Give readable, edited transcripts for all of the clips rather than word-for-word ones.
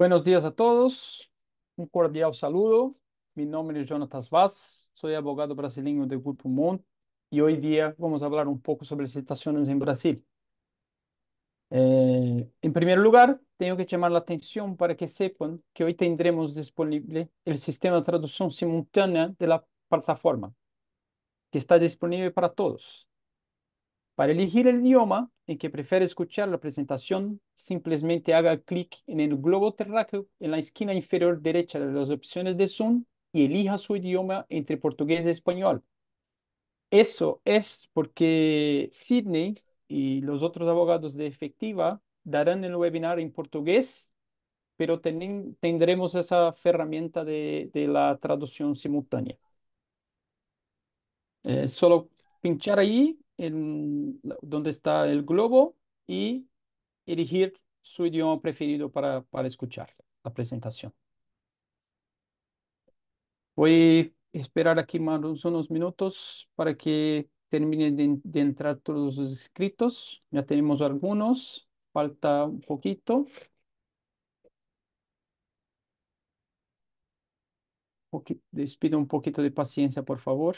Buenos días a todos, un cordial saludo. Mi nombre es Jonatas Vaz, soy abogado brasileño del Grupo Montt y hoy día vamos a hablar un poco sobre licitaciones en Brasil. En primer lugar, tengo que llamar la atención para que sepan que hoy tendremos disponible el sistema de traducción simultánea de la plataforma, que está disponible para todos. Para elegir el idioma en que prefiere escuchar la presentación, simplemente haga clic en el globo terráqueo en la esquina inferior derecha de las opciones de Zoom y elija su idioma entre portugués y español. Eso es porque Sydney y los otros abogados de Efectiva darán el webinar en portugués, pero tendremos esa herramienta de la traducción simultánea. Solo pinchar ahí donde está el globo y elegir su idioma preferido para escuchar la presentación. Voy a esperar aquí más unos minutos para que terminen de entrar todos los inscritos. Ya tenemos algunos, falta un poquito. Les pido un poquito de paciencia, por favor.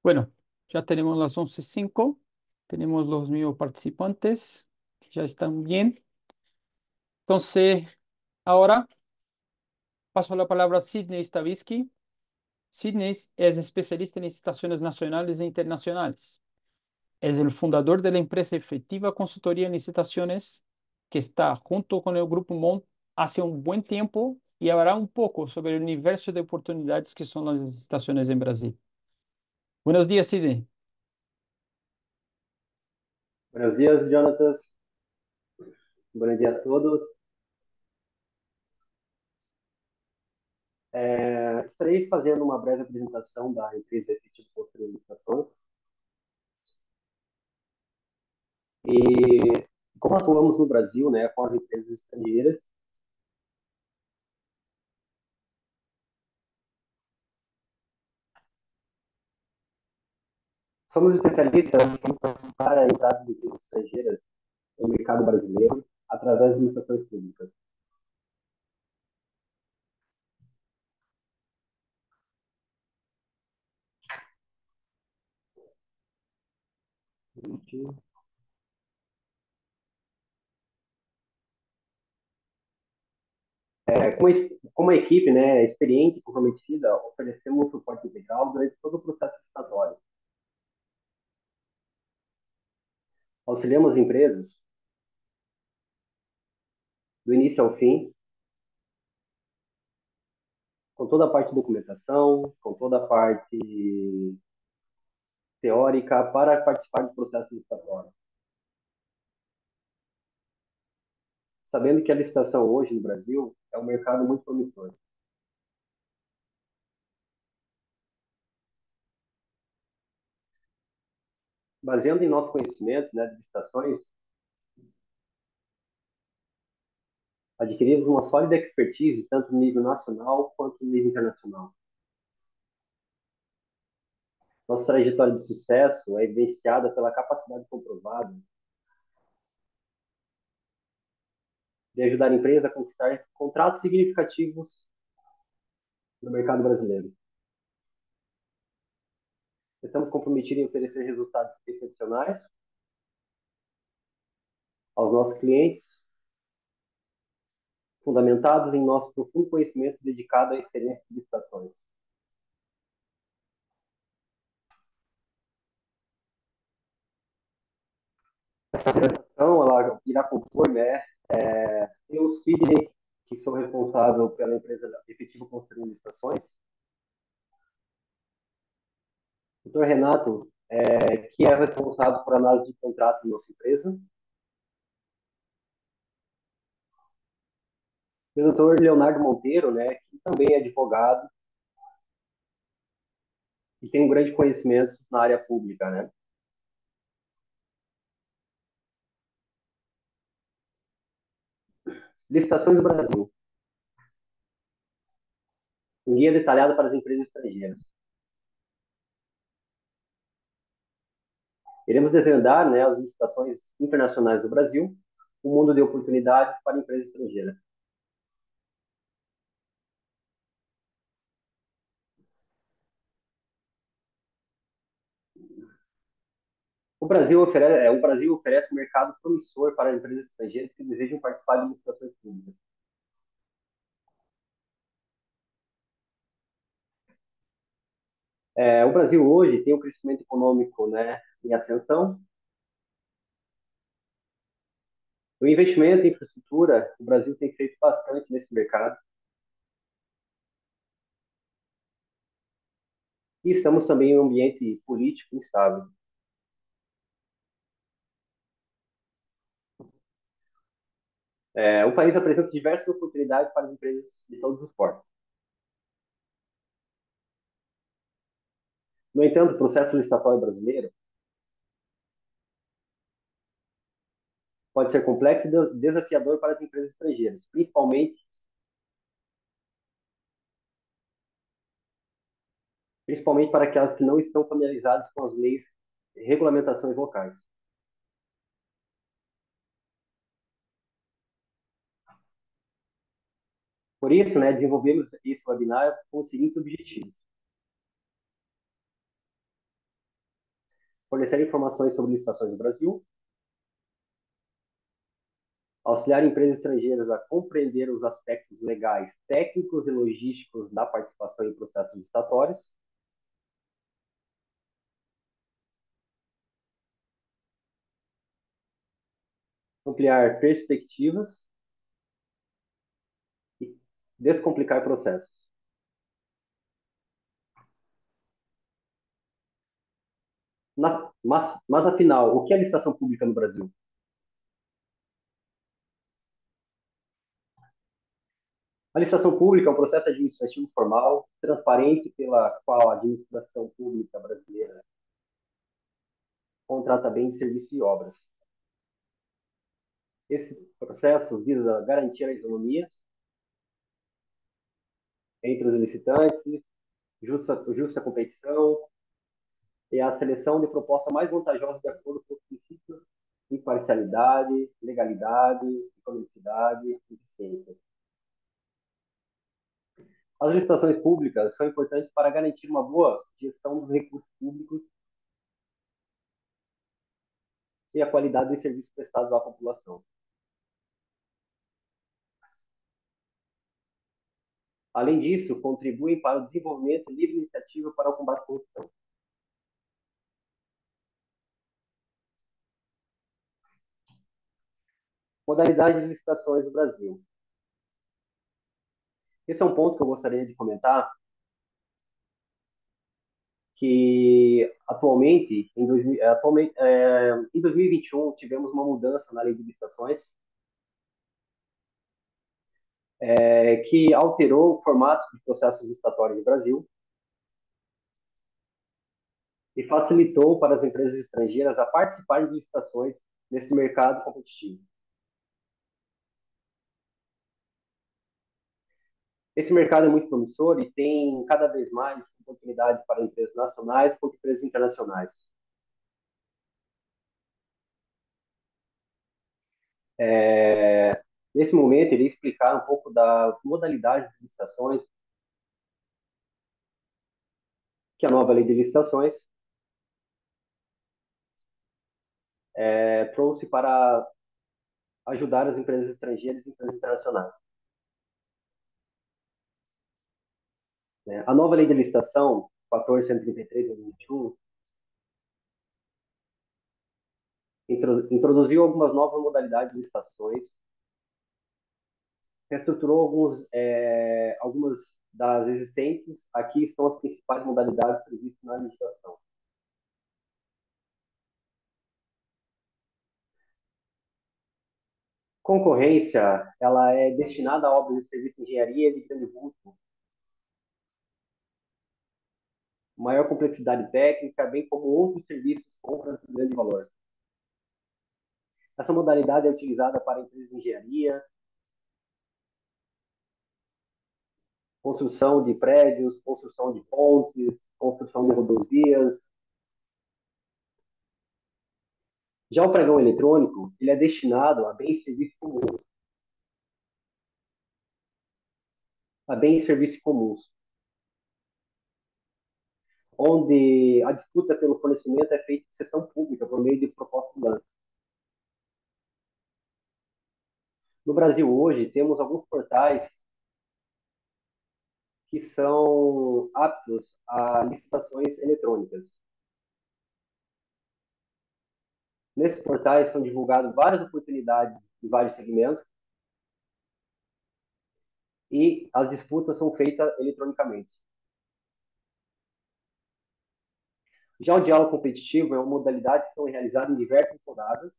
Bueno, ya tenemos las 11:05. Tenemos los mismos participantes que ya están bien. Entonces, ahora paso la palabra a Sidney Stavisky. Sidney es especialista en licitaciones nacionales e internacionales. Es el fundador de la empresa Efectiva Consultoría en Licitaciones, que está junto con el Grupo Montt hace un buen tiempo y hablará un poco sobre el universo de oportunidades que son las licitaciones en Brasil. Buenos días, Sidney. Buenos dias, Jonatas. Buenos dias a todos. Estarei fazendo uma breve apresentação da empresa Efectiva Consultoria de Licitações e como atuamos no Brasil, né, com as empresas estrangeiras. Somos especialistas em facilitar a entrada de empresas estrangeiras no mercado brasileiro através de licitações públicas. Como a equipe, né, experiente e comprometida, oferecemos suporte integral durante todo o processo licitatório. Auxiliamos empresas do início ao fim, com toda a parte de documentação, com toda a parte teórica para participar do processo licitatório. Sabendo que a licitação hoje no Brasil é um mercado muito promissor. Baseando em nosso conhecimento, né, de licitações, adquirimos uma sólida expertise tanto no nível nacional quanto no nível internacional. Nossa trajetória de sucesso é evidenciada pela capacidade comprovada de ajudar a empresa a conquistar contratos significativos no mercado brasileiro. Estamos comprometidos em oferecer resultados excepcionais aos nossos clientes, fundamentados em nosso profundo conhecimento dedicado à excelência de licitações. Então, ela irá compor, né, tem o Sidney, que sou responsável pela empresa Efetivo Construindo Estações, o Dr. Renato, que é responsável por análise de contrato em nossa empresa, e o Dr. Leonardo Monteiro, né, que também é advogado e tem um grande conhecimento na área pública, né. Licitações do Brasil, um guia detalhado para as empresas estrangeiras. Iremos desvendar, né, as licitações internacionais do Brasil, um mundo de oportunidades para empresas estrangeiras. O Brasil oferece um mercado promissor para empresas estrangeiras que desejam participar de licitações públicas. O Brasil hoje tem um crescimento econômico, né, em ascensão. O investimento em infraestrutura, o Brasil tem feito bastante nesse mercado. E estamos também em um ambiente político instável. O país apresenta diversas oportunidades para as empresas de todos os portos. No entanto, o processo licitatório brasileiro pode ser complexo e desafiador para as empresas estrangeiras, principalmente para aquelas que não estão familiarizadas com as leis e regulamentações locais. Por isso, né, desenvolvemos esse webinar com os seguintes objetivos: fornecer informações sobre licitações no Brasil, auxiliar empresas estrangeiras a compreender os aspectos legais, técnicos e logísticos da participação em processos licitatórios, ampliar perspectivas e descomplicar processos. Mas, afinal, o que é licitação pública no Brasil? A licitação pública é um processo administrativo formal, transparente, pela qual a administração pública brasileira contrata bens, serviços e obras. Esse processo visa garantir a isonomia entre os licitantes, justa competição e a seleção de proposta mais vantajosa de acordo com os princípios de imparcialidade, legalidade, economicidade e eficiência. As licitações públicas são importantes para garantir uma boa gestão dos recursos públicos e a qualidade dos serviços prestados à população. Além disso, contribuem para o desenvolvimento e livre iniciativa para o combate à corrupção. Modalidade de licitações no Brasil. Esse é um ponto que eu gostaria de comentar, que em 2021 tivemos uma mudança na lei de licitações, que alterou o formato de processos licitatórios no Brasil e facilitou para as empresas estrangeiras a participarem de licitações nesse mercado competitivo. Esse mercado é muito promissor e tem cada vez mais oportunidades para empresas nacionais quanto empresas internacionais. Nesse momento, irei explicar um pouco das modalidades de licitações que a nova lei de licitações trouxe para ajudar as empresas estrangeiras e empresas internacionais. A nova lei de licitação, 1433 de 2021, Introduziu algumas novas modalidades de licitações, reestruturou algumas das existentes. Aqui estão as principais modalidades previstas na legislação. Concorrência, ela é destinada a obras de serviço de engenharia de grande vulto, maior complexidade técnica, bem como outros serviços compras de grande valor. Essa modalidade é utilizada para empresas de engenharia, construção de prédios, construção de pontes, construção de rodovias. Já o pregão eletrônico, ele é destinado a bens e serviços comuns, a bens e serviços comuns, onde a disputa pelo fornecimento é feita em sessão pública por meio de proposta de lance. No Brasil hoje temos alguns portais que são aptos a licitações eletrônicas. Nesses portais são divulgadas várias oportunidades em vários segmentos e as disputas são feitas eletronicamente. Já o diálogo competitivo é uma modalidade que são realizadas em diversas rodadas,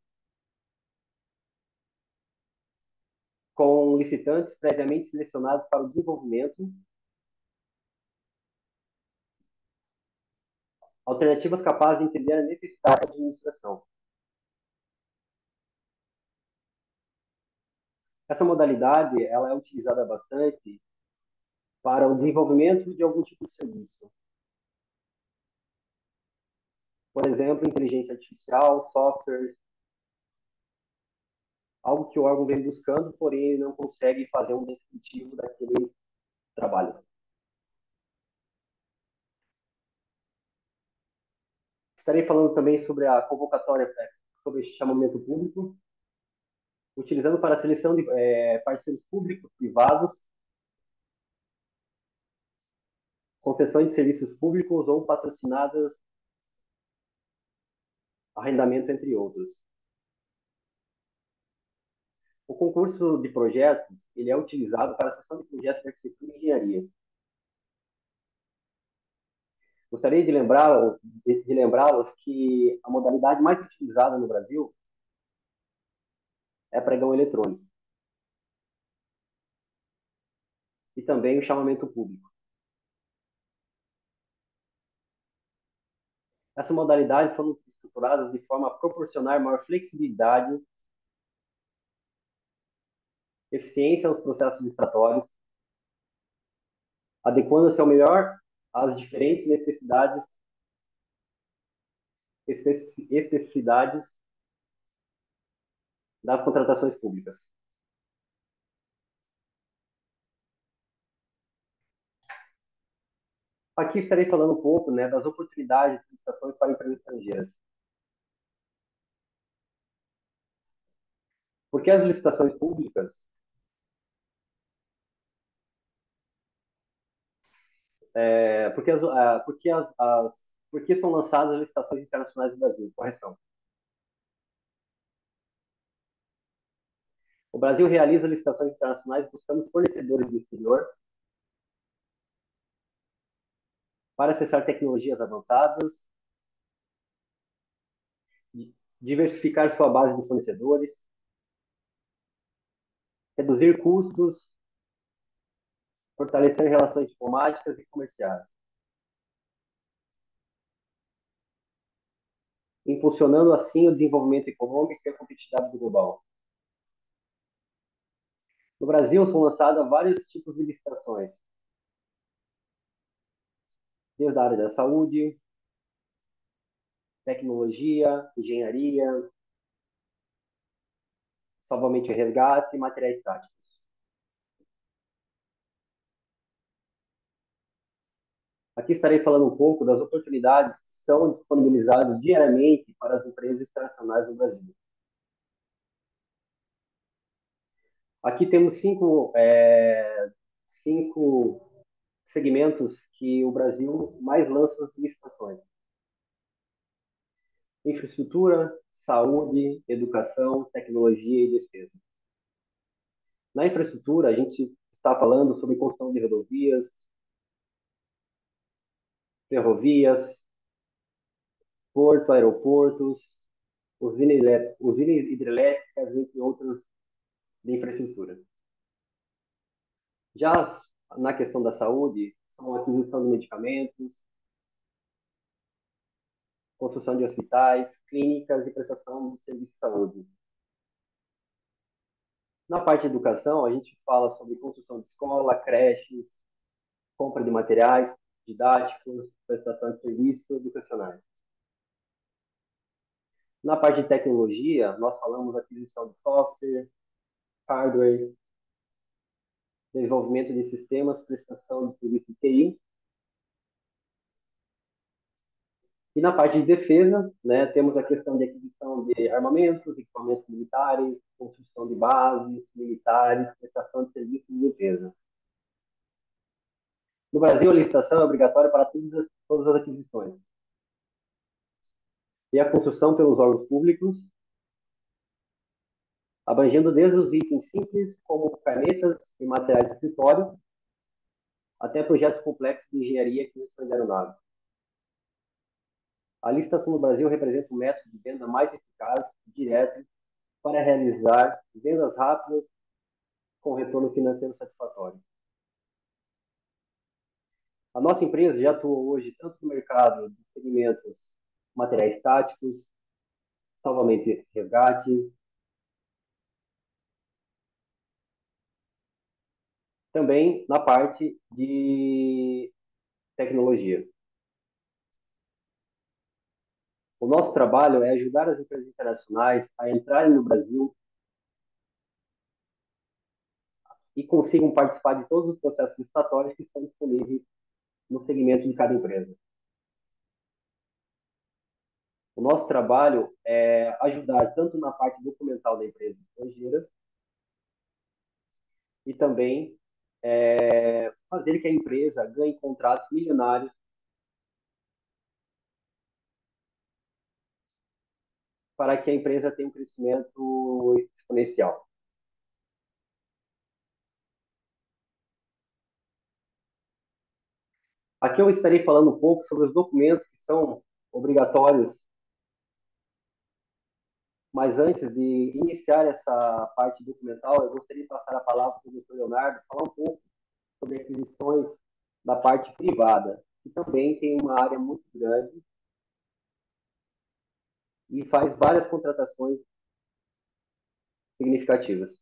com licitantes previamente selecionados para o desenvolvimento, alternativas capazes de entender a necessidade da administração. Essa modalidade ela é utilizada bastante para o desenvolvimento de algum tipo de serviço. Por exemplo, inteligência artificial, softwares, algo que o órgão vem buscando, porém ele não consegue fazer um descritivo daquele trabalho. Estarei falando também sobre a convocatória, sobre chamamento público, utilizando para a seleção de parceiros públicos, privados, concessões de serviços públicos ou patrocinadas, arrendamento, entre outros. O concurso de projetos ele é utilizado para a sessão de projetos de arquitetura e engenharia. Gostaria de lembrá-los que a modalidade mais utilizada no Brasil é pregão eletrônico e também o chamamento público. Essas modalidades foram estruturadas de forma a proporcionar maior flexibilidade, eficiência aos processos licitatórios, adequando-se ao melhor às diferentes especificidades das contratações públicas. Aqui estarei falando um pouco, né, das oportunidades de licitações para empresas estrangeiras. Porque as licitações públicas, porque, porque são lançadas licitações internacionais no Brasil? Correção. O Brasil realiza licitações internacionais buscando fornecedores do exterior para acessar tecnologias avançadas, diversificar sua base de fornecedores, reduzir custos, fortalecer relações diplomáticas e comerciais, impulsionando assim o desenvolvimento econômico e a competitividade global. No Brasil são lançadas vários tipos de licitações, desde a área da saúde, tecnologia, engenharia, salvamento e resgate e materiais táticos. Aqui estarei falando um pouco das oportunidades que são disponibilizadas diariamente para as empresas internacionais no Brasil. Aqui temos cinco segmentos que o Brasil mais lança as licitações: infraestrutura, saúde, educação, tecnologia e defesa. Na infraestrutura, a gente está falando sobre construção de rodovias, ferrovias, porto, aeroportos, usinas hidrelétricas, entre outras de infraestrutura. Já na questão da saúde, são a aquisição de medicamentos, construção de hospitais, clínicas e prestação de serviços de saúde. Na parte de educação, a gente fala sobre construção de escola, creches, compra de materiais didáticos, prestação de serviços educacionais. Na parte de tecnologia, nós falamos aquisição de software, hardware, desenvolvimento de sistemas, prestação de serviço de TI. E na parte de defesa, né, temos a questão de aquisição de armamentos, equipamentos militares, construção de bases militares, prestação de serviços de defesa. No Brasil, a licitação é obrigatória para todas as aquisições. E a construção pelos órgãos públicos, abrangendo desde os itens simples, como canetas e materiais de escritório, até projetos complexos de engenharia e aquisições aeronáuticas. A licitação no Brasil representa um método de venda mais eficaz e direto para realizar vendas rápidas com retorno financeiro satisfatório. A nossa empresa já atua hoje tanto no mercado de segmentos materiais táticos, salvamento e resgate, também na parte de tecnologia. O nosso trabalho é ajudar as empresas internacionais a entrarem no Brasil e consigam participar de todos os processos licitatórios que estão disponíveis no segmento de cada empresa. O nosso trabalho é ajudar tanto na parte documental da empresa estrangeira e também fazer que a empresa ganhe contratos milionários para que a empresa tenha um crescimento exponencial. Aqui eu estarei falando um pouco sobre os documentos que são obrigatórios, mas antes de iniciar essa parte documental, eu gostaria de passar a palavra para o Dr. Leonardo, falar um pouco sobre aquisições da parte privada, que também tem uma área muito grande e faz várias contratações significativas.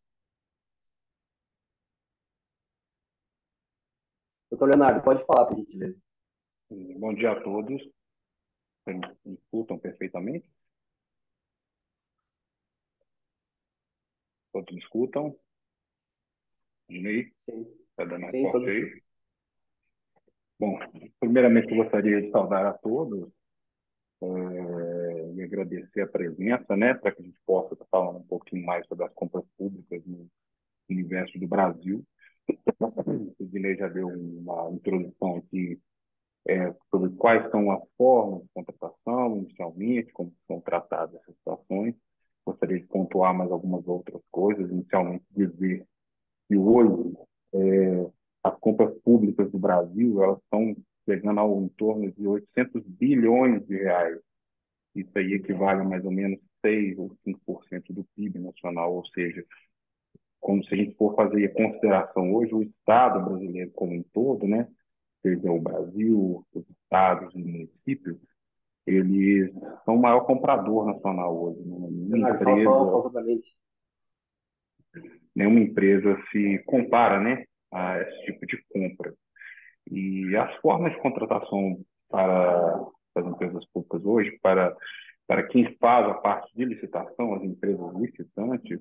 Doutor Leonardo, pode falar, por gentileza. Bom dia a todos. Me escutam perfeitamente? Todos me escutam? Dinei? Sim, Está dando sim, resposta todos. aí? Bom, primeiramente eu gostaria de saudar a todos e agradecer a presença, né, para que a gente possa estar falando um pouquinho mais sobre as compras públicas no universo do Brasil. O Dinei já deu uma introdução aqui sobre quais são as formas de contratação, inicialmente, como são tratadas essas situações. Gostaria de pontuar mais algumas outras coisas. Inicialmente, dizer que hoje as compras públicas do Brasil elas estão chegando ao em torno de 800 bilhões de reais. Isso aí equivale a mais ou menos 6 ou 5% do PIB nacional, ou seja, como se a gente for fazer a consideração hoje, o Estado brasileiro como um todo, né, seja o Brasil, os estados e municípios, eles são o maior comprador nacional hoje. Leonardo, fala só pausadamente. Nenhuma empresa se compara, né, a esse tipo de compra. E as formas de contratação para as empresas públicas hoje, para quem faz a parte de licitação, as empresas licitantes,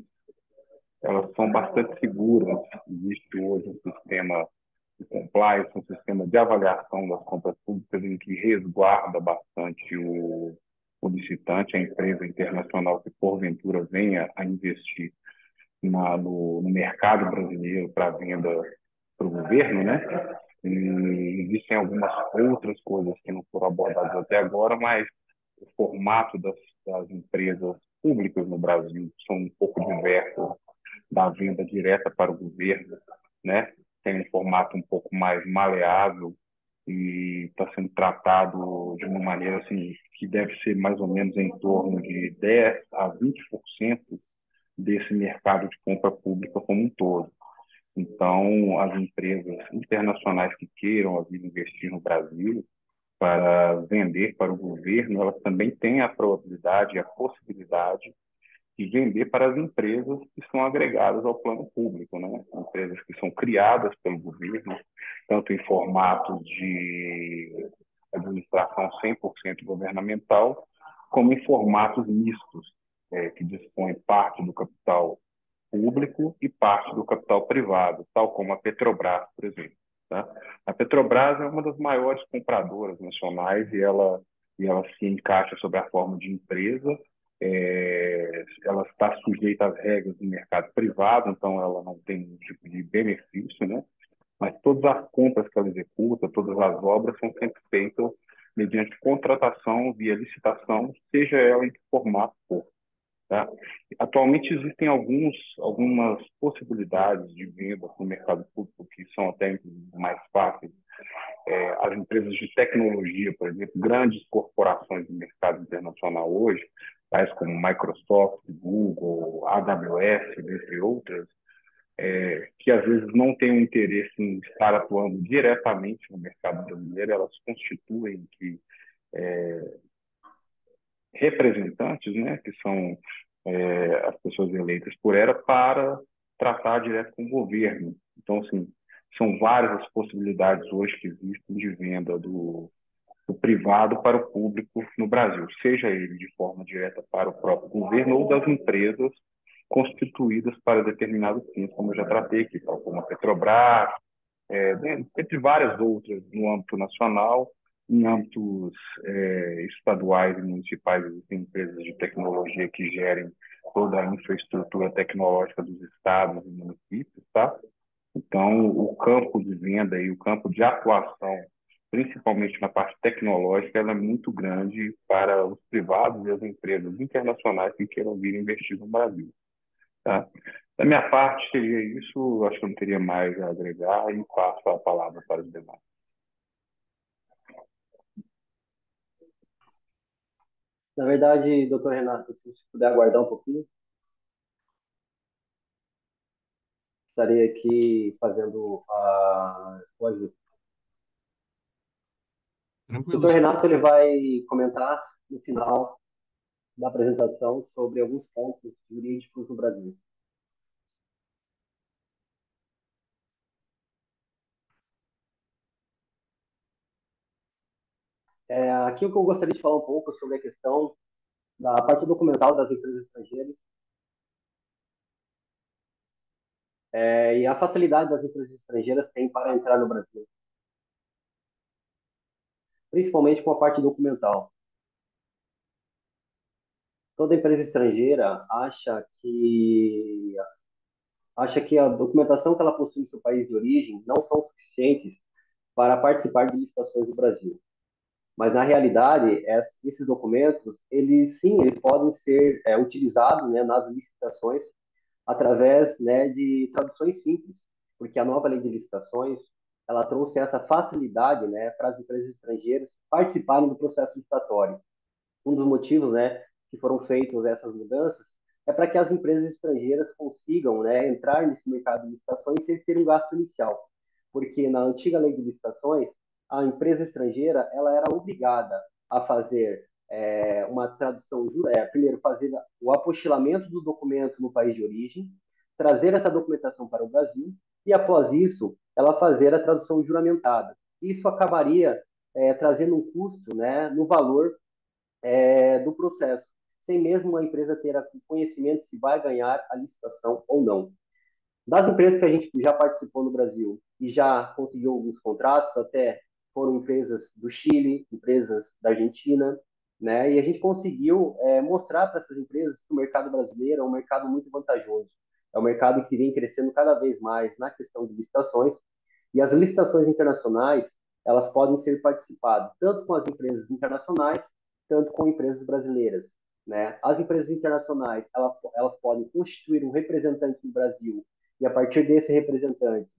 elas são bastante seguras. Existe hoje um sistema de compliance, um sistema de avaliação das compras públicas em que resguarda bastante o licitante, a empresa internacional que porventura venha a investir no mercado brasileiro para venda para o governo, né? E existem algumas outras coisas que não foram abordadas até agora, mas o formato das empresas públicas no Brasil são um pouco diversas da venda direta para o governo, né? Tem um formato um pouco mais maleável e está sendo tratado de uma maneira assim que deve ser mais ou menos em torno de 10 a 20% desse mercado de compra pública como um todo. Então, as empresas internacionais que queiram vir investir no Brasil para vender para o governo, elas também têm a probabilidade e a possibilidade de vender para as empresas que são agregadas ao plano público, né? Empresas que são criadas pelo governo, tanto em formato de administração 100% governamental, como em formatos mistos, que dispõem parte do capital público e parte do capital privado, tal como a Petrobras, por exemplo. Tá? A Petrobras é uma das maiores compradoras nacionais e ela se encaixa sob a forma de empresa. Ela está sujeita às regras do mercado privado, então ela não tem nenhum tipo de benefício, né? Mas todas as compras que ela executa, todas as obras são sempre feitas mediante contratação via licitação, seja ela em que formato for. Tá? Atualmente existem algumas possibilidades de venda no mercado público que são até mais fáceis. As empresas de tecnologia, por exemplo, grandes corporações do mercado internacional hoje, tais como Microsoft, Google, AWS, entre outras, que às vezes não têm um interesse em estar atuando diretamente no mercado brasileiro, elas constituem representantes, né, que são as pessoas eleitas por ela, para tratar direto com o governo. Então, assim, são várias as possibilidades hoje que existem de venda do privado para o público no Brasil, seja ele de forma direta para o próprio governo ou das empresas constituídas para determinado fim, como eu já tratei aqui, tal como a Petrobras, entre várias outras no âmbito nacional, em âmbitos estaduais e municipais, existem empresas de tecnologia que gerem toda a infraestrutura tecnológica dos estados e municípios, tá? Então, o campo de venda e o campo de atuação, principalmente na parte tecnológica, ela é muito grande para os privados e as empresas internacionais que queiram vir investir no Brasil. Tá? Da minha parte, seria isso. Acho que eu não teria mais a agregar e passo a palavra para os demais. Na verdade, doutor Renato, se você puder aguardar um pouquinho, estarei aqui fazendo o ajuste. O Tranquilo, doutor senhor. Renato ele vai comentar no final da apresentação sobre alguns pontos jurídicos no Brasil. Aqui o que eu gostaria de falar um pouco sobre a questão da parte documental das empresas estrangeiras e a facilidade das empresas estrangeiras têm para entrar no Brasil, principalmente com a parte documental. Toda empresa estrangeira acha que a documentação que ela possui em seu país de origem não são suficientes para participar de licitações do Brasil. Mas na realidade, esses documentos, eles podem ser utilizados, né, nas licitações através, né, de traduções simples, porque a nova lei de licitações ela trouxe essa facilidade, né, para as empresas estrangeiras participarem do processo licitatório. Um dos motivos, né, que foram feitas essas mudanças é para que as empresas estrangeiras consigam, né, entrar nesse mercado de licitações sem ter um gasto inicial, porque na antiga lei de licitações a empresa estrangeira ela era obrigada a fazer uma tradução, primeiro fazer o apostilamento do documento no país de origem, trazer essa documentação para o Brasil e após isso ela fazer a tradução juramentada. Isso acabaria trazendo um custo, né, no valor do processo, sem mesmo a empresa ter conhecimento se vai ganhar a licitação ou não. Das empresas que a gente já participou no Brasil e já conseguiu alguns contratos, até foram empresas do Chile, empresas da Argentina, né? E a gente conseguiu mostrar para essas empresas que o mercado brasileiro é um mercado muito vantajoso. É um mercado que vem crescendo cada vez mais na questão de licitações e as licitações internacionais elas podem ser participadas tanto com as empresas internacionais, tanto com empresas brasileiras. né? As empresas internacionais, elas podem constituir um representante no Brasil e, a partir desse representante,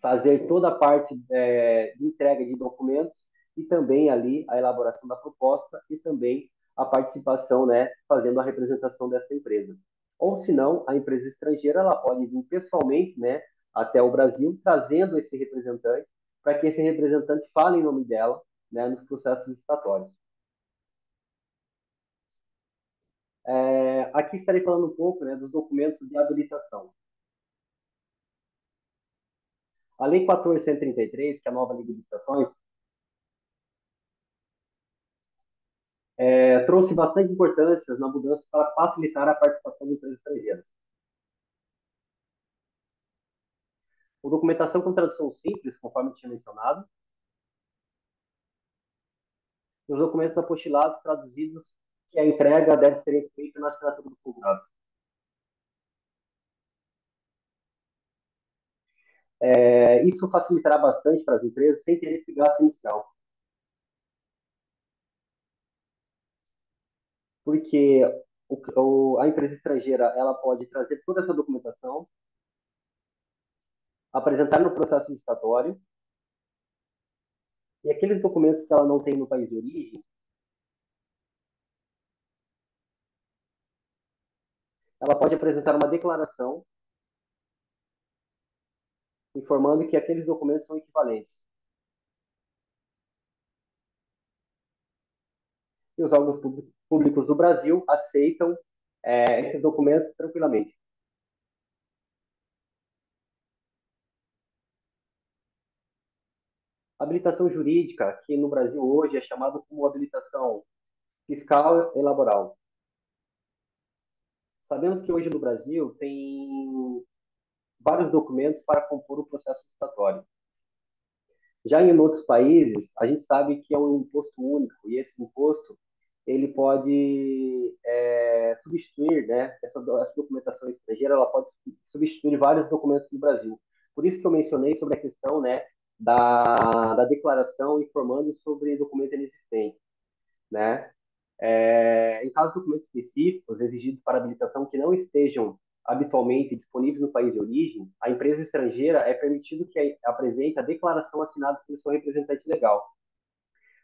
fazer toda a parte de entrega de documentos e também ali a elaboração da proposta e também a participação, né, fazendo a representação dessa empresa. Ou se não, a empresa estrangeira ela pode vir pessoalmente, né, até o Brasil, trazendo esse representante para que esse representante fale em nome dela, né, nos processos licitatórios. Aqui estarei falando um pouco, né, dos documentos de habilitação. A Lei 14.133, que é a nova Lei de Licitações, trouxe bastante importância na mudança para facilitar a participação de empresas estrangeiras. A documentação com tradução simples, conforme tinha mencionado, e os documentos apostilados traduzidos, que a entrega deve ser feita na assinatura do contrato. Isso facilitará bastante para as empresas sem ter esse gasto inicial. Porque a empresa estrangeira ela pode trazer toda essa documentação, apresentar no processo licitatório, e aqueles documentos que ela não tem no país de origem, ela pode apresentar uma declaração informando que aqueles documentos são equivalentes. E os órgãos públicos do Brasil aceitam esses documentos tranquilamente. Habilitação jurídica, que no Brasil hoje é chamado como habilitação fiscal e laboral. Sabemos que hoje no Brasil tem vários documentos para compor o processo licitatório. Já em outros países, a gente sabe que é um imposto único, e esse imposto ele pode substituir, né, essa documentação estrangeira, ela pode substituir vários documentos do Brasil. Por isso que eu mencionei sobre a questão, né, da declaração informando sobre documento inexistente, né? Em caso de documentos específicos exigidos para habilitação que não estejam habitualmente disponíveis no país de origem, a empresa estrangeira é permitido que apresente a declaração assinada pelo seu representante legal.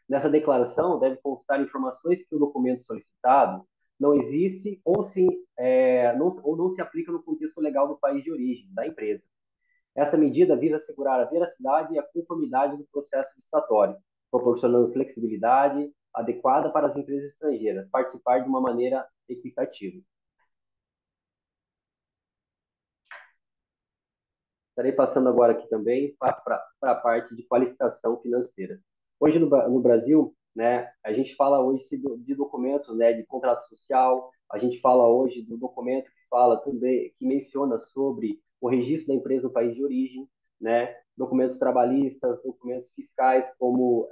Nessa declaração deve constar informações que o documento solicitado não existe ou não se aplica no contexto legal do país de origem da empresa. Essa medida visa assegurar a veracidade e a conformidade do processo licitatório, proporcionando flexibilidade adequada para as empresas estrangeiras participar de uma maneira equitativa. Estarei passando agora aqui também para a parte de qualificação financeira. Hoje no Brasil, né, a gente fala hoje de documentos, né, de contrato social, a gente fala hoje do documento que fala também, que menciona sobre o registro da empresa no país de origem, né, documentos trabalhistas, documentos fiscais, como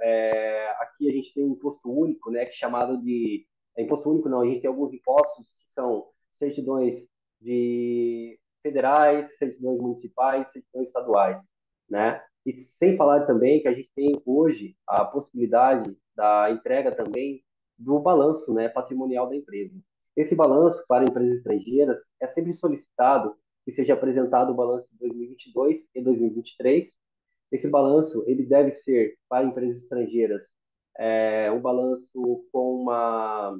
aqui a gente tem um imposto único, né, que é chamado de imposto único não, a gente tem alguns impostos que são certidões de federais, certidões municipais, certidões estaduais, né? E sem falar também que a gente tem hoje a possibilidade da entrega também do balanço, né, patrimonial da empresa. Esse balanço para empresas estrangeiras é sempre solicitado que seja apresentado o balanço de 2022 e 2023. Esse balanço ele deve ser para empresas estrangeiras um balanço com uma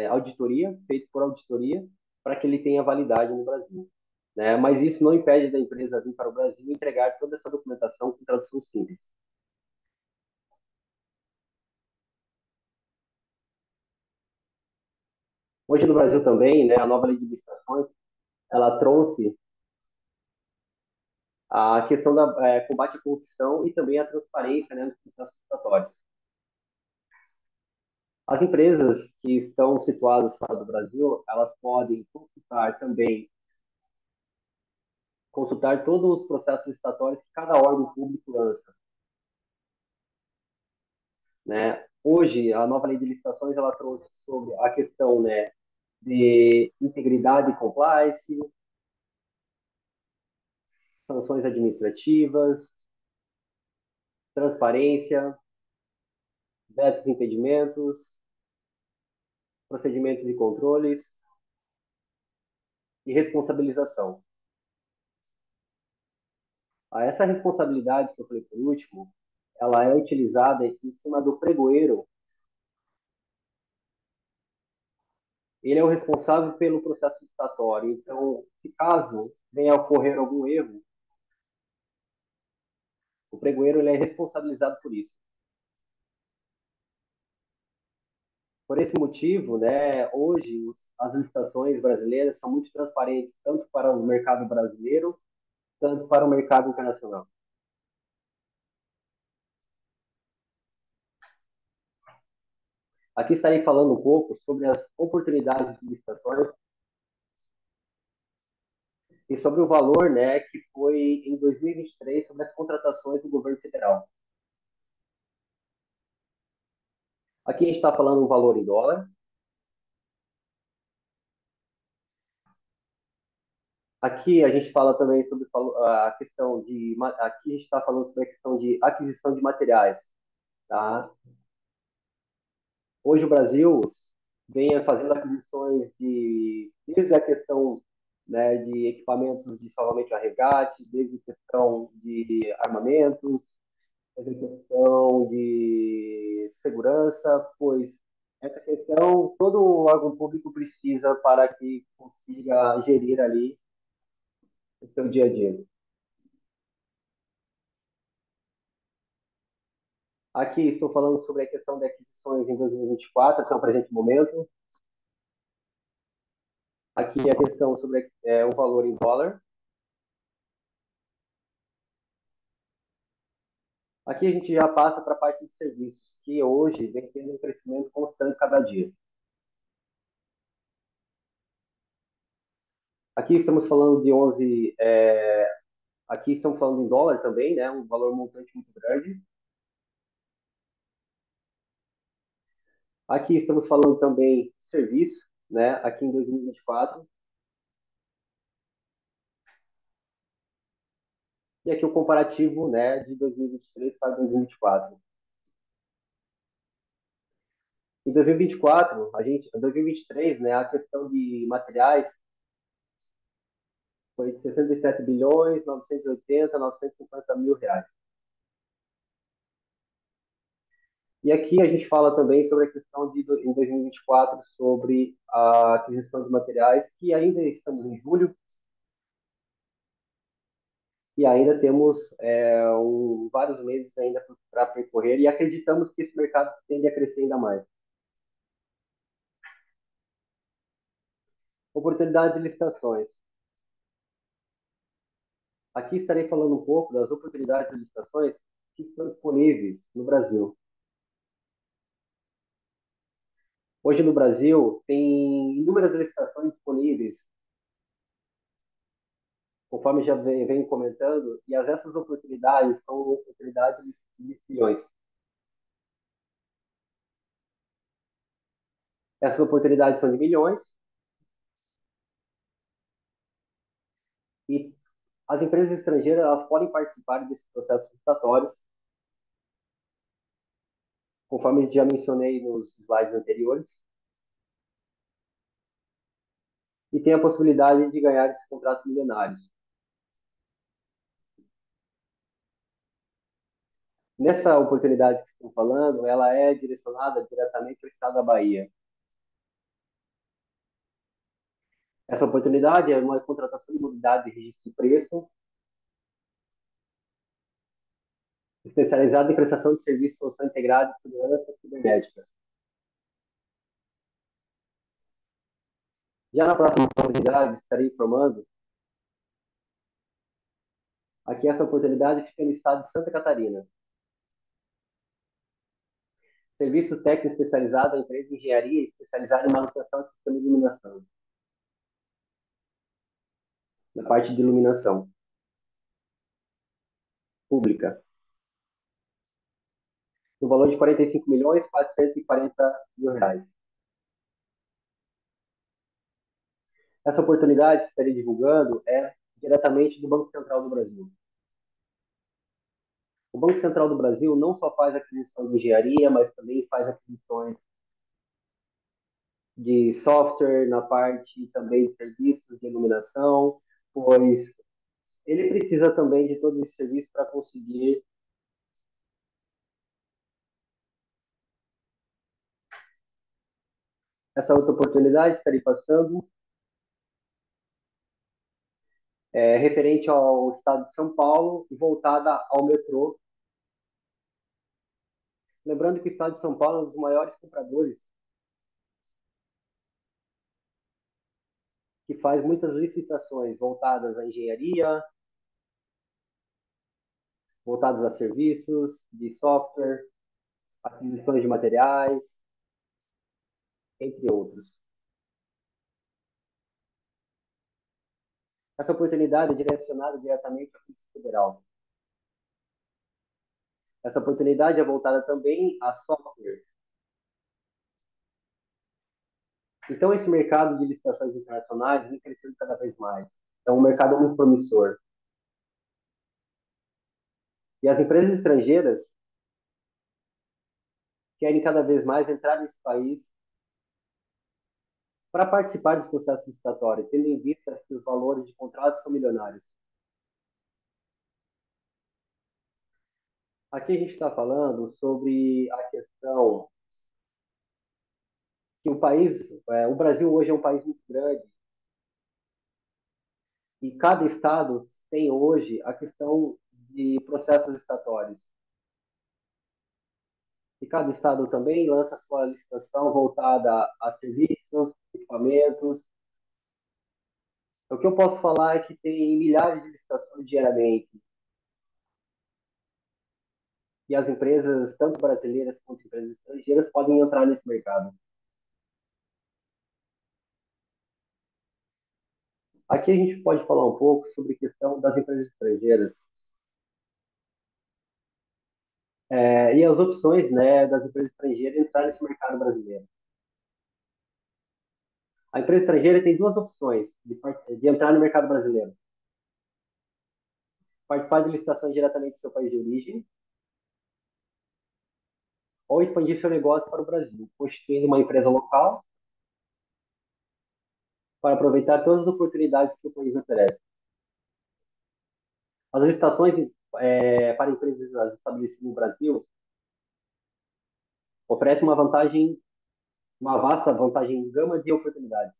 auditoria, feito por auditoria, para que ele tenha validade no Brasil. Né? Mas isso não impede da empresa vir para o Brasil e entregar toda essa documentação com tradução simples. Hoje no Brasil também, né, a nova lei de licitações, ela trouxe a questão da combate à corrupção e também a transparência, né, nos processos licitatórios. As empresas que estão situadas fora do Brasil, elas podem consultar todos os processos licitatórios que cada órgão público lança, né? Hoje, a nova lei de licitações ela trouxe sobre a questão, né, de integridade e compliance, sanções administrativas, transparência, vetos e impedimentos, procedimentos e controles e responsabilização. Essa responsabilidade que eu falei por último, ela é utilizada em cima do pregoeiro. Ele é o responsável pelo processo licitatório. Então, se caso venha a ocorrer algum erro, o pregoeiro ele é responsabilizado por isso. Por esse motivo, né, hoje as licitações brasileiras são muito transparentes, tanto para o mercado brasileiro, tanto para o mercado internacional. Aqui estarei falando um pouco sobre as oportunidades de licitações e sobre o valor, né, que foi em 2023 sobre as contratações do governo federal. Aqui a gente está falando um valor em dólar. Aqui a gente fala também sobre a questão de. Aqui a gente está falando sobre a questão de aquisição de materiais. Tá? Hoje o Brasil vem fazendo aquisições desde a questão, né, de equipamentos de salvamento a resgate, desde a questão de armamentos, desde a questão de segurança, pois essa questão todo órgão público precisa para que consiga gerir ali o seu dia a dia. Aqui estou falando sobre a questão de aquisições em 2024, até o presente momento. Aqui a questão sobre o valor em dólar. Aqui a gente já passa para a parte de serviços, que hoje vem tendo um crescimento constante cada dia. Aqui estamos falando de 11, aqui estamos falando em dólar também, né, um valor montante muito grande. Aqui estamos falando também de serviço, né, aqui em 2024. E aqui o comparativo, né, de 2023 para 2024. Em 2024, em 2023, né, a questão de materiais foi de 67 bilhões, 980, 950 mil reais. E aqui a gente fala também sobre a questão em 2024, sobre a aquisição de materiais, que ainda estamos em julho, e ainda temos vários meses ainda para percorrer, e acreditamos que esse mercado tende a crescer ainda mais. Oportunidades de licitações. Aqui estarei falando um pouco das oportunidades de licitações que estão disponíveis no Brasil. Hoje no Brasil tem inúmeras licitações disponíveis, conforme já vem comentando, e essas oportunidades são oportunidades de bilhões. Essas oportunidades são de milhões e as empresas estrangeiras elas podem participar desses processos licitatórios, conforme já mencionei nos slides anteriores, e tem a possibilidade de ganhar esses contratos milionários. Nessa oportunidade que estamos falando, ela é direcionada diretamente ao estado da Bahia. Essa oportunidade é uma contratação de unidade de registro de preço, especializada em prestação de serviço de solução integrada de segurança cibernética. Já na próxima oportunidade, estarei informando aqui essa oportunidade fica no estado de Santa Catarina. Serviço técnico especializado, empresa de engenharia especializada em manutenção de sistema de iluminação. Na parte de iluminação pública. No valor de 45 milhões 440 mil reais. Essa oportunidade que estarei divulgando é diretamente do Banco Central do Brasil. O Banco Central do Brasil não só faz aquisição de engenharia, mas também faz aquisições de software, na parte também de serviços de iluminação, pois ele precisa também de todo esse serviço para conseguir essa outra oportunidade. Estarei passando referente ao estado de São Paulo, voltada ao metrô. Lembrando que o estado de São Paulo é um dos maiores compradores, que faz muitas licitações voltadas à engenharia, voltadas a serviços de software, aquisições de materiais, entre outros. Essa oportunidade é direcionada diretamente à Polícia Federal. Essa oportunidade é voltada também a software. Então, esse mercado de licitações internacionais vem crescendo cada vez mais. É um mercado muito promissor. E as empresas estrangeiras querem cada vez mais entrar nesse país para participar de processos licitatórios, tendo em vista que os valores de contratos são milionários. Aqui a gente está falando sobre a questão que o Brasil hoje é um país muito grande e cada estado tem hoje a questão de processos licitatórios. E cada estado também lança sua licitação voltada a serviços, equipamentos. O que eu posso falar é que tem milhares de licitações diariamente e as empresas, tanto brasileiras quanto empresas estrangeiras, podem entrar nesse mercado. Aqui a gente pode falar um pouco sobre a questão das empresas estrangeiras e as opções, né, das empresas estrangeiras entrar nesse mercado brasileiro. A empresa estrangeira tem duas opções de entrar no mercado brasileiro: participar de licitações diretamente do seu país de origem ou expandir seu negócio para o Brasil, constituindo uma empresa local para aproveitar todas as oportunidades que o país oferece. As licitações para empresas estabelecidas no Brasil oferecem uma vasta vantagem em gama de oportunidades.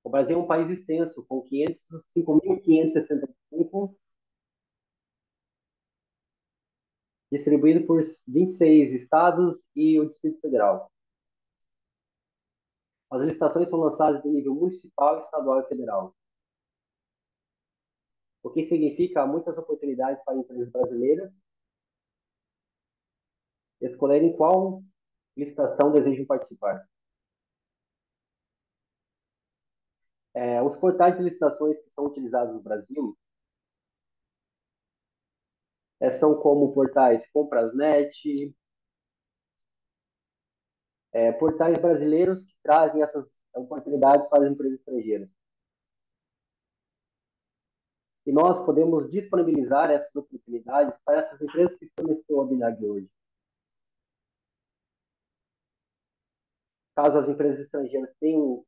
O Brasil é um país extenso, com 5.565, distribuído por 26 estados e o Distrito Federal. As licitações são lançadas de nível municipal, estadual e federal, o que significa muitas oportunidades para empresas brasileiras escolherem qual licitação desejam participar. Os portais de licitações que são utilizados no Brasil são como portais Comprasnet, portais brasileiros que trazem essas oportunidades para as empresas estrangeiras. E nós podemos disponibilizar essas oportunidades para essas empresas que estão nesse webinar de hoje. Caso as empresas estrangeiras tenham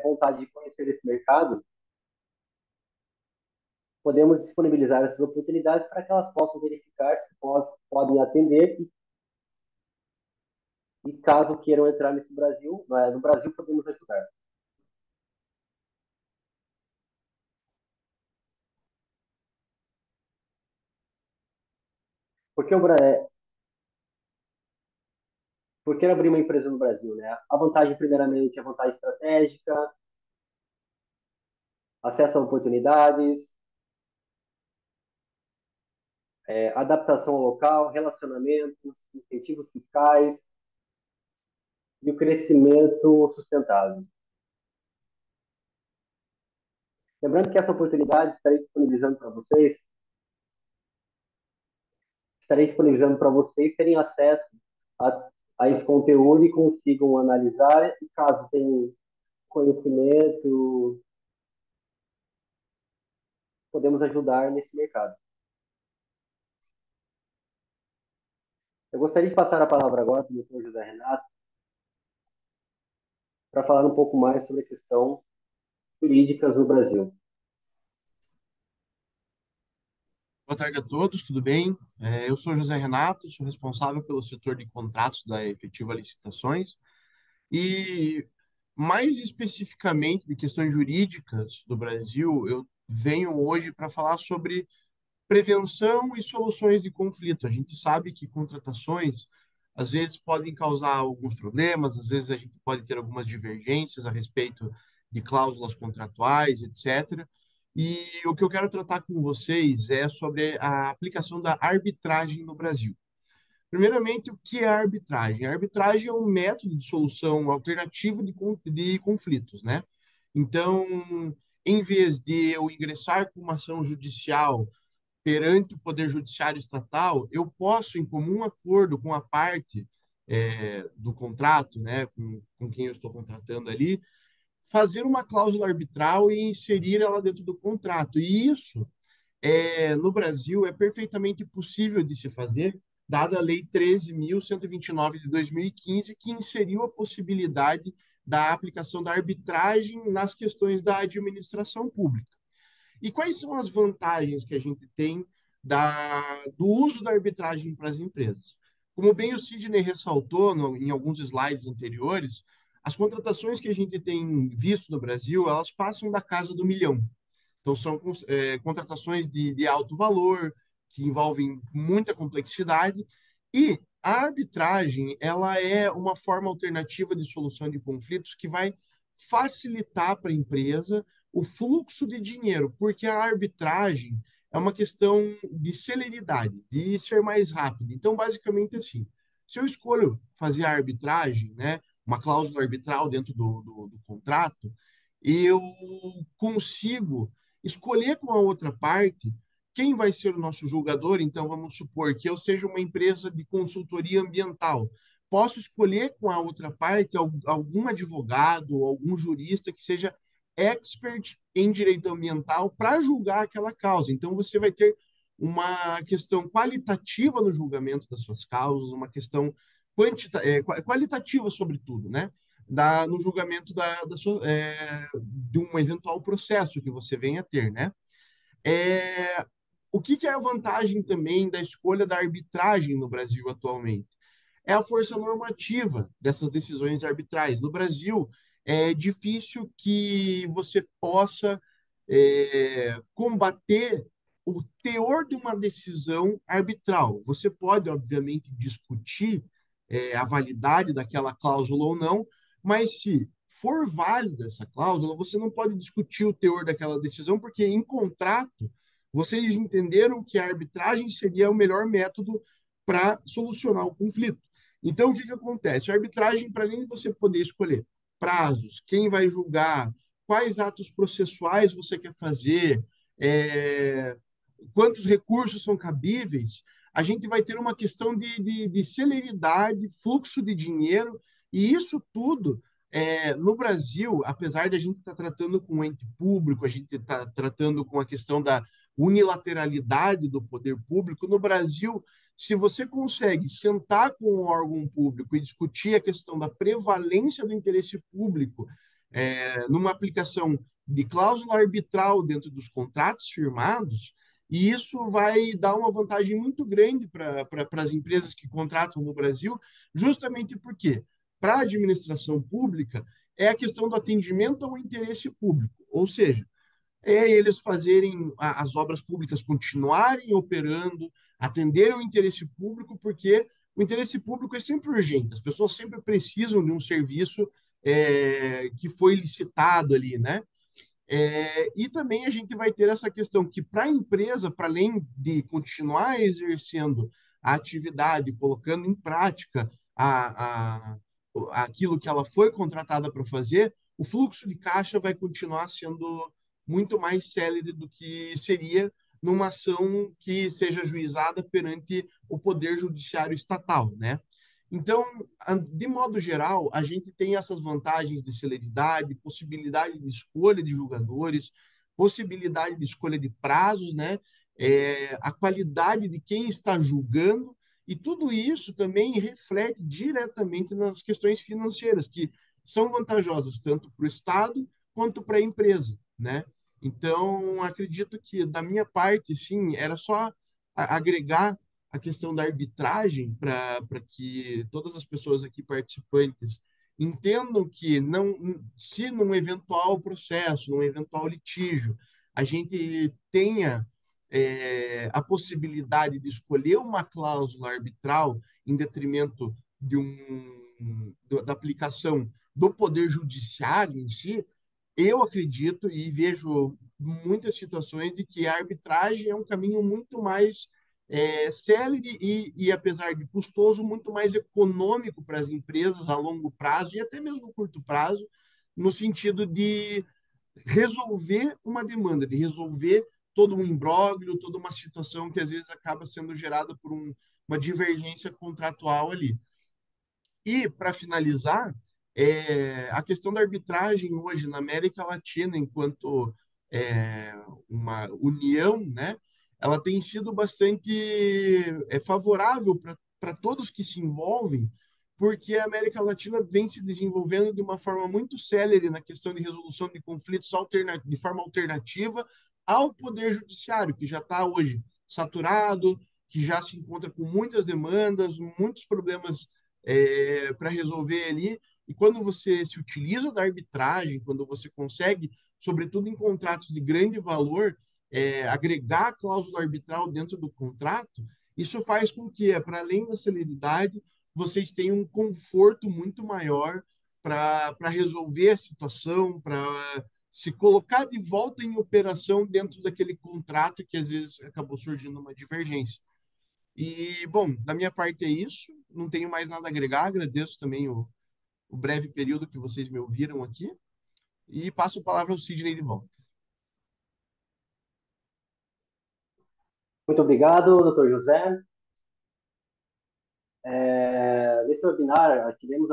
vontade de conhecer esse mercado, podemos disponibilizar essas oportunidades para que elas possam verificar se podem atender e caso queiram entrar nesse Brasil, no Brasil podemos ajudar. Porque por que abrir uma empresa no Brasil, né? A vantagem, primeiramente, é a vantagem estratégica, acesso a oportunidades, adaptação ao local, relacionamentos, incentivos fiscais e o crescimento sustentável. Lembrando que essa oportunidade estarei disponibilizando para vocês terem acesso a esse conteúdo e consigam analisar e caso tenham conhecimento, podemos ajudar nesse mercado. Eu gostaria de passar a palavra agora para o Dr. José Renato, para falar um pouco mais sobre a questão jurídicas no Brasil. Boa tarde a todos, tudo bem? Eu sou José Renato, sou responsável pelo setor de contratos da Efetiva Licitações e, mais especificamente de questões jurídicas do Brasil, eu venho hoje para falar sobre prevenção e soluções de conflito. A gente sabe que contratações às vezes podem causar alguns problemas, às vezes a gente pode ter algumas divergências a respeito de cláusulas contratuais, etc. E o que eu quero tratar com vocês é sobre a aplicação da arbitragem no Brasil. Primeiramente, o que é a arbitragem? A arbitragem é um método de solução alternativo de conflitos, né? Então, em vez de eu ingressar com uma ação judicial perante o Poder Judiciário Estatal, eu posso, em comum acordo com a parte do contrato, né, com quem eu estou contratando ali, fazer uma cláusula arbitral e inserir ela dentro do contrato. E isso, no Brasil, é perfeitamente possível de se fazer, dada a Lei 13.129 de 2015, que inseriu a possibilidade da aplicação da arbitragem nas questões da administração pública. E quais são as vantagens que a gente tem do uso da arbitragem para as empresas? Como bem o Sidney ressaltou em alguns slides anteriores, as contratações que a gente tem visto no Brasil, elas passam da casa do milhão. Então, são contratações de alto valor, que envolvem muita complexidade, e a arbitragem, ela é uma forma alternativa de solução de conflitos que vai facilitar para a empresa o fluxo de dinheiro, porque a arbitragem é uma questão de celeridade, de ser mais rápido. Então, basicamente assim, se eu escolho fazer a arbitragem, né, uma cláusula arbitral dentro do contrato, eu consigo escolher com a outra parte quem vai ser o nosso julgador. Então, vamos supor que eu seja uma empresa de consultoria ambiental. Posso escolher com a outra parte algum advogado ou algum jurista que seja expert em direito ambiental para julgar aquela causa. Então, você vai ter uma questão qualitativa no julgamento das suas causas, uma questão qualitativa, sobretudo, né? No julgamento de um eventual processo que você venha a ter, né? O que é a vantagem também da escolha da arbitragem no Brasil atualmente? É a força normativa dessas decisões arbitrais. No Brasil, é difícil que você possa combater o teor de uma decisão arbitral. Você pode, obviamente, discutir a validade daquela cláusula ou não, mas se for válida essa cláusula, você não pode discutir o teor daquela decisão, porque em contrato vocês entenderam que a arbitragem seria o melhor método para solucionar o conflito. Então, o que acontece? A arbitragem, para além de você poder escolher prazos, quem vai julgar, quais atos processuais você quer fazer, quantos recursos são cabíveis, a gente vai ter uma questão de celeridade, fluxo de dinheiro, e isso tudo, no Brasil, apesar de a gente estar tratando com o ente público, a gente está tratando com a questão da unilateralidade do poder público, no Brasil, se você consegue sentar com o órgão público e discutir a questão da prevalência do interesse público numa aplicação de cláusula arbitral dentro dos contratos firmados, e isso vai dar uma vantagem muito grande para as empresas que contratam no Brasil, justamente porque, para a administração pública, é a questão do atendimento ao interesse público, ou seja, eles fazerem as obras públicas continuarem operando, atenderem o interesse público, porque o interesse público é sempre urgente, as pessoas sempre precisam de um serviço que foi licitado ali, né? E também a gente vai ter essa questão que, para a empresa, para além de continuar exercendo a atividade, colocando em prática aquilo que ela foi contratada para fazer, o fluxo de caixa vai continuar sendo muito mais célere do que seria numa ação que seja ajuizada perante o Poder Judiciário Estatal, né? Então, de modo geral, a gente tem essas vantagens de celeridade, possibilidade de escolha de julgadores, possibilidade de escolha de prazos, né? A qualidade de quem está julgando, e tudo isso também reflete diretamente nas questões financeiras, que são vantajosas tanto para o Estado quanto para a empresa, né? Então, acredito que, da minha parte, sim, era só agregar a questão da arbitragem para que todas as pessoas aqui participantes entendam que não, se num eventual processo, num eventual litígio, a gente tenha a possibilidade de escolher uma cláusula arbitral em detrimento da aplicação do poder judiciário em si, eu acredito e vejo muitas situações de que a arbitragem é um caminho muito mais célere apesar de custoso, muito mais econômico para as empresas a longo prazo e até mesmo a curto prazo, no sentido de resolver uma demanda, de resolver todo um imbróglio, toda uma situação que às vezes acaba sendo gerada por uma divergência contratual ali. E, para finalizar, a questão da arbitragem hoje na América Latina, enquanto é, uma união, né, ela tem sido bastante favorável para todos que se envolvem, porque a América Latina vem se desenvolvendo de uma forma muito célere na questão de resolução de conflitos de forma alternativa ao Poder Judiciário, que já está hoje saturado, que já se encontra com muitas demandas, muitos problemas para resolver ali. E quando você se utiliza da arbitragem, quando você consegue, sobretudo em contratos de grande valor, agregar a cláusula arbitral dentro do contrato, isso faz com que, para além da celeridade, vocês tenham um conforto muito maior para resolver a situação, para se colocar de volta em operação dentro daquele contrato que às vezes acabou surgindo uma divergência. E, bom, da minha parte é isso. Não tenho mais nada a agregar. Agradeço também o breve período que vocês me ouviram aqui. E passo a palavra ao Sidney de volta. Muito obrigado, doutor José. Nesse webinar, tivemos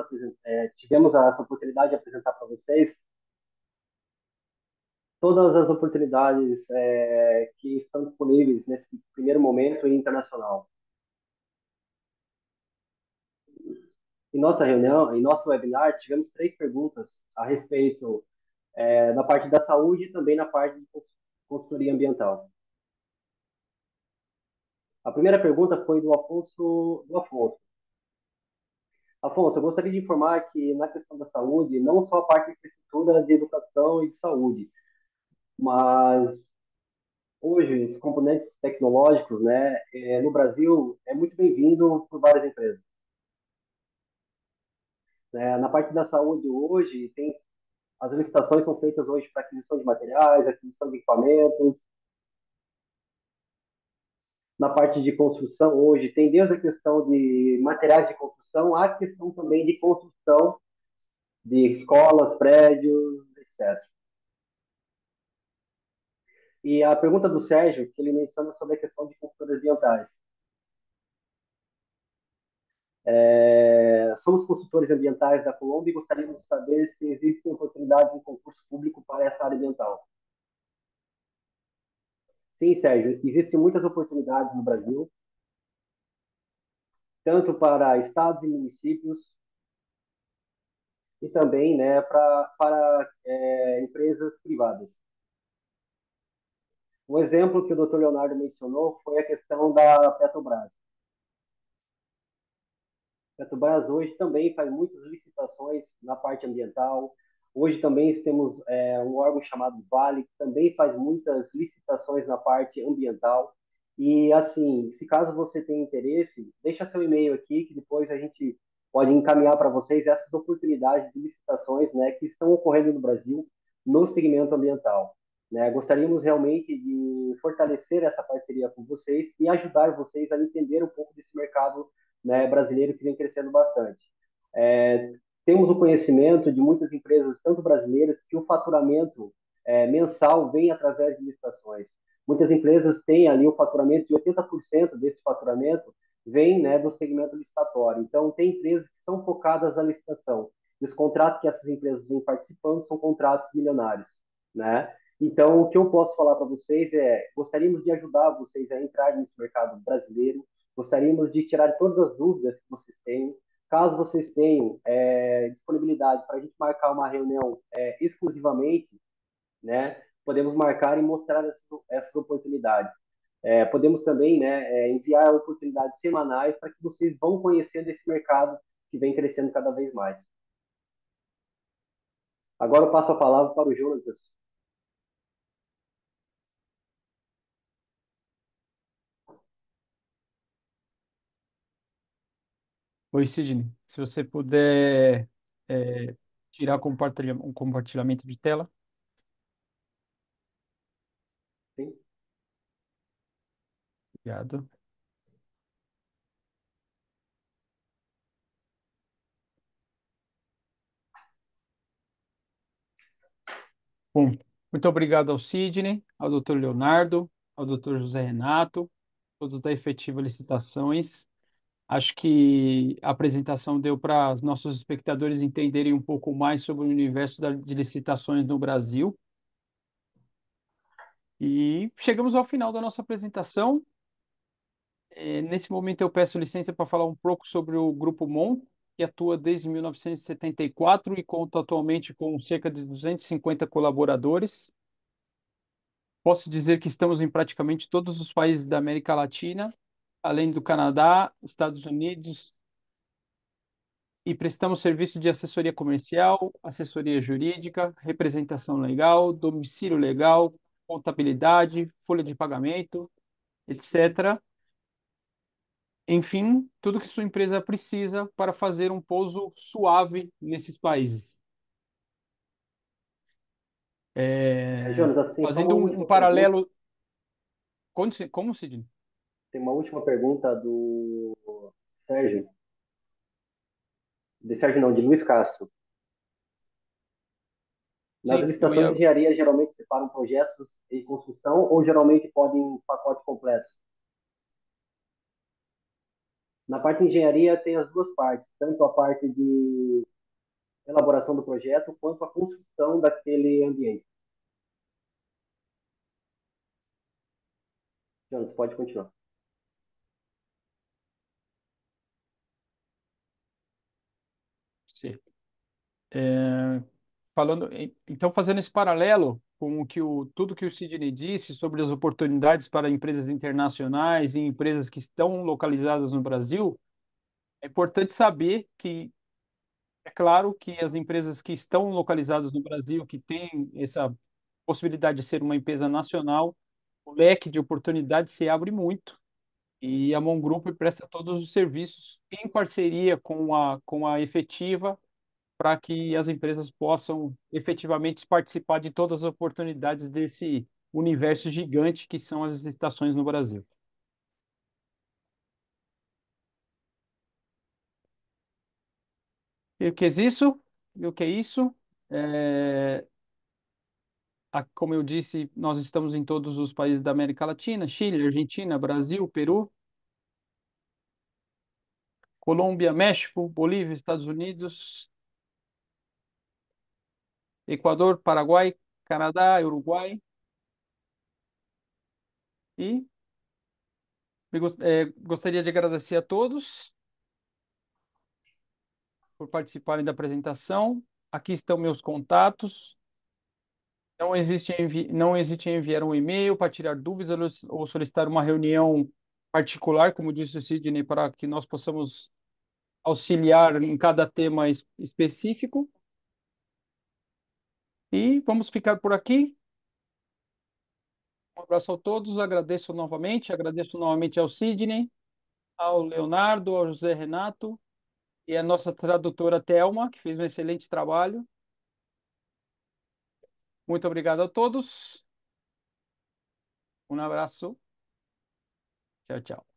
essa oportunidade de apresentar para vocês todas as oportunidades que estão disponíveis nesse primeiro momento internacional. Em nossa reunião, em nosso webinar, tivemos 3 perguntas a respeito da parte da saúde e também na parte de consultoria ambiental. A primeira pergunta foi do Afonso. Afonso, eu gostaria de informar que na questão da saúde, não só a parte de infraestrutura de educação e de saúde, mas hoje os componentes tecnológicos, né, no Brasil é muito bem-vindo por várias empresas. Na parte da saúde hoje, as licitações são feitas hoje para aquisição de materiais, aquisição de equipamentos. Na parte de construção hoje, tem desde a questão de materiais de construção, a questão também de construção de escolas, prédios, etc. E a pergunta do Sérgio, que ele menciona sobre a questão de consultores ambientais. Somos consultores ambientais da Colômbia e gostaríamos de saber se existem oportunidades em concurso público para essa área ambiental. Sim, Sérgio, existem muitas oportunidades no Brasil, tanto para estados e municípios, e também, né, para empresas privadas. Um exemplo que o Dr. Leonardo mencionou foi a questão da Petrobras. Petrobras hoje também faz muitas licitações na parte ambiental. Hoje também temos um órgão chamado Vale, que também faz muitas licitações na parte ambiental. E, assim, se caso você tenha interesse, deixa seu e-mail aqui, que depois a gente pode encaminhar para vocês essas oportunidades de licitações, né, que estão ocorrendo no Brasil no segmento ambiental. Né? Gostaríamos realmente de fortalecer essa parceria com vocês e ajudar vocês a entender um pouco desse mercado, né, brasileiro que vem crescendo bastante. Temos o conhecimento de muitas empresas, tanto brasileiras, que o faturamento mensal vem através de licitações. Muitas empresas têm ali o faturamento de 80% desse faturamento vem, né, do segmento licitatório. Então, tem empresas que são focadas na licitação. E os contratos que essas empresas vêm participando são contratos milionários, né? Então, o que eu posso falar para vocês gostaríamos de ajudar vocês a entrar nesse mercado brasileiro, gostaríamos de tirar todas as dúvidas que vocês têm, Caso vocês tenham disponibilidade para a gente marcar uma reunião exclusivamente, né, podemos marcar e mostrar essas oportunidades. Podemos também, né, enviar oportunidades semanais para que vocês vão conhecendo esse mercado que vem crescendo cada vez mais. Agora eu passo a palavra para o Jonas. Oi, Sidney. Se você puder tirar um compartilhamento de tela. Sim? Obrigado. Bom, muito obrigado ao Sidney, ao Dr. Leonardo, ao Dr. José Renato, todos da Efetiva Licitações. Acho que a apresentação deu para os nossos espectadores entenderem um pouco mais sobre o universo de licitações no Brasil. E chegamos ao final da nossa apresentação. Nesse momento, eu peço licença para falar um pouco sobre o Grupo MON, que atua desde 1974 e conta atualmente com cerca de 250 colaboradores. Posso dizer que estamos em praticamente todos os países da América Latina, além do Canadá, Estados Unidos, e prestamos serviço de assessoria comercial, assessoria jurídica, representação legal, domicílio legal, contabilidade, folha de pagamento, etc. Enfim, tudo que sua empresa precisa para fazer um pouso suave nesses países. Jonas, tem só uma Fazendo um última pergunta. paralelo. Como, Sidney? Tem uma última pergunta do Sérgio. De Sérgio não, de Luiz Castro. Nas Sim, eu licitações de ia. engenharia, geralmente separam projetos e construção ou geralmente podem pacote completo? Na parte de engenharia tem as duas partes, tanto a parte de elaboração do projeto quanto a construção daquele ambiente. Jonas, pode continuar. Sim. É, então, fazendo esse paralelo com tudo que o Sidney disse sobre as oportunidades para empresas internacionais e empresas que estão localizadas no Brasil, é importante saber que, é claro que as empresas que estão localizadas no Brasil, que têm essa possibilidade de ser uma empresa nacional, o leque de oportunidades se abre muito. E a Mon Group presta todos os serviços em parceria com a Efetiva para que as empresas possam efetivamente participar de todas as oportunidades desse universo gigante que são as estações no Brasil. E o que é isso? E o que é isso? É, Como eu disse, nós estamos em todos os países da América Latina, Chile, Argentina, Brasil, Peru, Colômbia, México, Bolívia, Estados Unidos, Equador, Paraguai, Canadá, Uruguai e gostaria de agradecer a todos por participarem da apresentação. Aqui estão meus contatos. Não hesite em enviar um e-mail para tirar dúvidas ou solicitar uma reunião particular, como disse o Sidney, para que nós possamos auxiliar em cada tema específico. E vamos ficar por aqui. Um abraço a todos. Agradeço novamente ao Sidney, ao Leonardo, ao José Renato e a nossa tradutora Thelma, que fez um excelente trabalho. Muito obrigado a todos. Um abraço. Tchau, tchau.